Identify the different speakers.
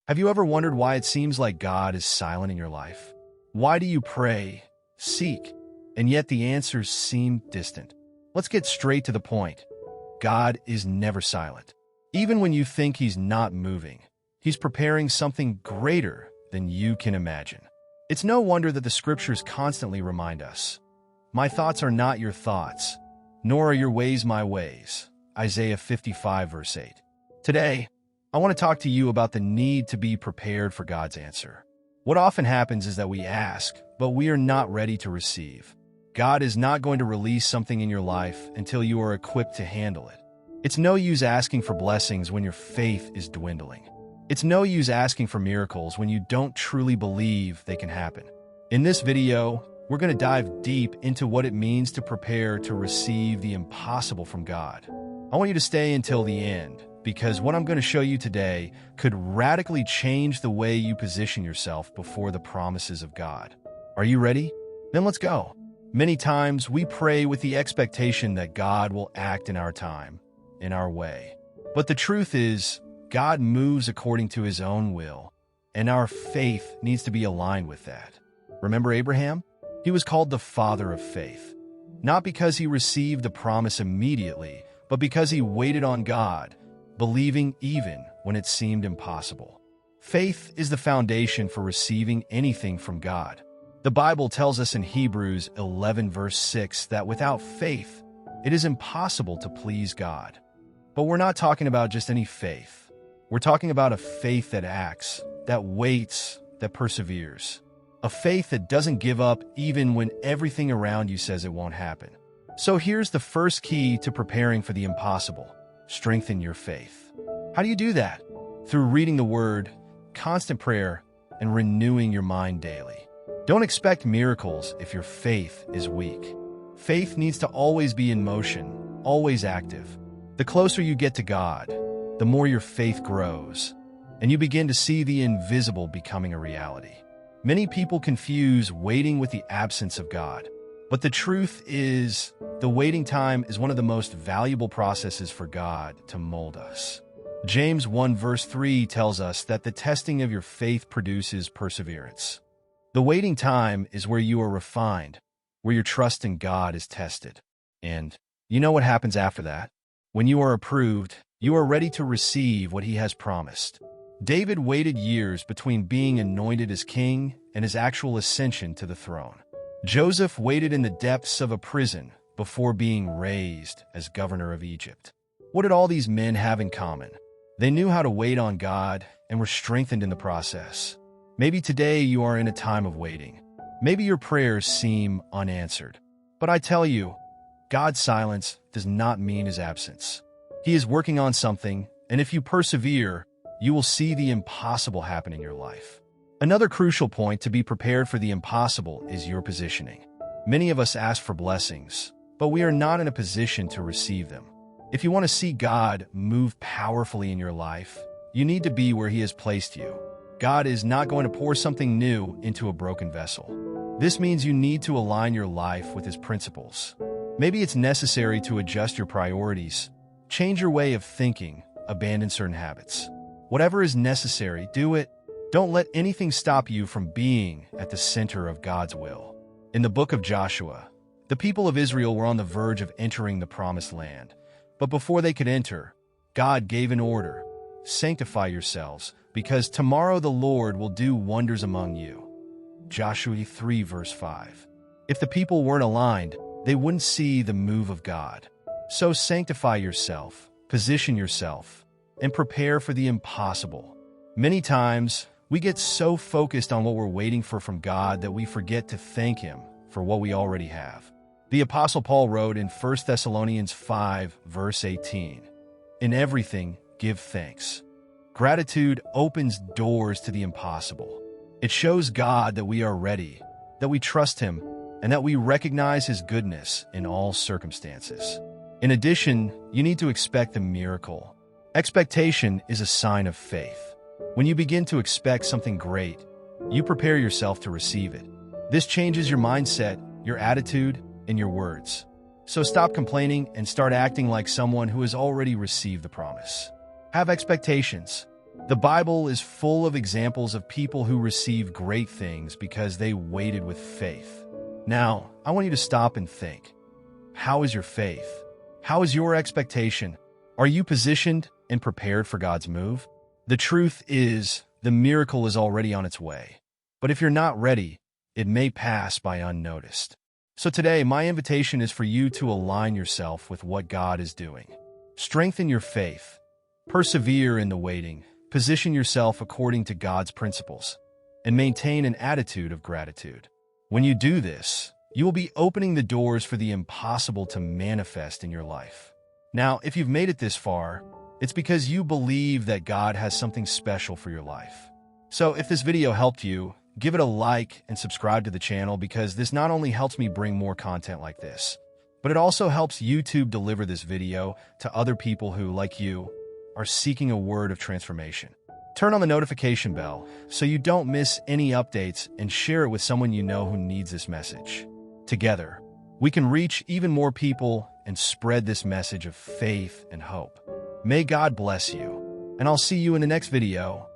Speaker 1: Have you ever wondered why it seems like God is silent in your life? Why do you pray, seek, and yet the answers seem distant? Let's get straight to the point. God is never silent. Even when you think He's not moving, He's preparing something greater than you can imagine. It's no wonder that the Scriptures constantly remind us, "My thoughts are not your thoughts, nor are your ways my ways." Isaiah 55 verse 8. Today, I want to talk to you about the need to be prepared for God's answer. What often happens is that we ask, but we are not ready to receive. God is not going to release something in your life until you are equipped to handle it. It's no use asking for blessings when your faith is dwindling. It's no use asking for miracles when you don't truly believe they can happen. In this video, we're going to dive deep into what it means to prepare to receive the impossible from God. I want you to stay until the end, because what I'm going to show you today could radically change the way you position yourself before the promises of God. Are you ready? Then let's go. Many times we pray with the expectation that God will act in our time, in our way. But the truth is, God moves according to His own will, and our faith needs to be aligned with that. Remember Abraham? He was called the father of faith, not because he received the promise immediately, but because he waited on God, believing even when it seemed impossible. Faith is the foundation for receiving anything from God. The Bible tells us in Hebrews 11 verse 6 that without faith, it is impossible to please God. But we're not talking about just any faith. We're talking about a faith that acts, that waits, that perseveres. A faith that doesn't give up even when everything around you says it won't happen. So here's the first key to preparing for the impossible. Strengthen your faith. How do you do that? Through reading the Word, constant prayer, and renewing your mind daily. Don't expect miracles if your faith is weak. Faith needs to always be in motion, always active. The closer you get to God, the more your faith grows, and you begin to see the invisible becoming a reality. Many people confuse waiting with the absence of God. But the truth is, the waiting time is one of the most valuable processes for God to mold us. James 1 verse 3 tells us that the testing of your faith produces perseverance. The waiting time is where you are refined, where your trust in God is tested. And you know what happens after that? When you are approved, you are ready to receive what He has promised. David waited years between being anointed as king and his actual ascension to the throne. Joseph waited in the depths of a prison before being raised as governor of Egypt. What did all these men have in common? They knew how to wait on God and were strengthened in the process. Maybe today you are in a time of waiting. Maybe your prayers seem unanswered. But I tell you, God's silence does not mean His absence. He is working on something, and if you persevere, you will see the impossible happen in your life. Another crucial point to be prepared for the impossible is your positioning. Many of us ask for blessings, but we are not in a position to receive them. If you want to see God move powerfully in your life, you need to be where He has placed you. God is not going to pour something new into a broken vessel. This means you need to align your life with His principles. Maybe it's necessary to adjust your priorities, change your way of thinking, abandon certain habits. Whatever is necessary, do it. Don't let anything stop you from being at the center of God's will. In the book of Joshua, the people of Israel were on the verge of entering the promised land. But before they could enter, God gave an order: sanctify yourselves, because tomorrow the Lord will do wonders among you. Joshua 3 verse 5. If the people weren't aligned, they wouldn't see the move of God. So sanctify yourself, position yourself, and prepare for the impossible. Many times, we get so focused on what we're waiting for from God that we forget to thank Him for what we already have. The Apostle Paul wrote in 1 Thessalonians 5 verse 18, "In everything, give thanks." Gratitude opens doors to the impossible. It shows God that we are ready, that we trust Him, and that we recognize His goodness in all circumstances. In addition, you need to expect a miracle. Expectation is a sign of faith. When you begin to expect something great, you prepare yourself to receive it. This changes your mindset, your attitude, and your words. So stop complaining and start acting like someone who has already received the promise. Have expectations. The Bible is full of examples of people who received great things because they waited with faith. Now, I want you to stop and think. How is your faith? How is your expectation? Are you positioned and prepared for God's move? The truth is, the miracle is already on its way. But if you're not ready, it may pass by unnoticed. So today, my invitation is for you to align yourself with what God is doing. Strengthen your faith. Persevere in the waiting. Position yourself according to God's principles. And maintain an attitude of gratitude. When you do this, you will be opening the doors for the impossible to manifest in your life. Now, if you've made it this far, it's because you believe that God has something special for your life. So if this video helped you, give it a like and subscribe to the channel, because this not only helps me bring more content like this, but it also helps YouTube deliver this video to other people who, like you, are seeking a word of transformation. Turn on the notification bell so you don't miss any updates, and share it with someone you know who needs this message. Together, we can reach even more people and spread this message of faith and hope. May God bless you, and I'll see you in the next video.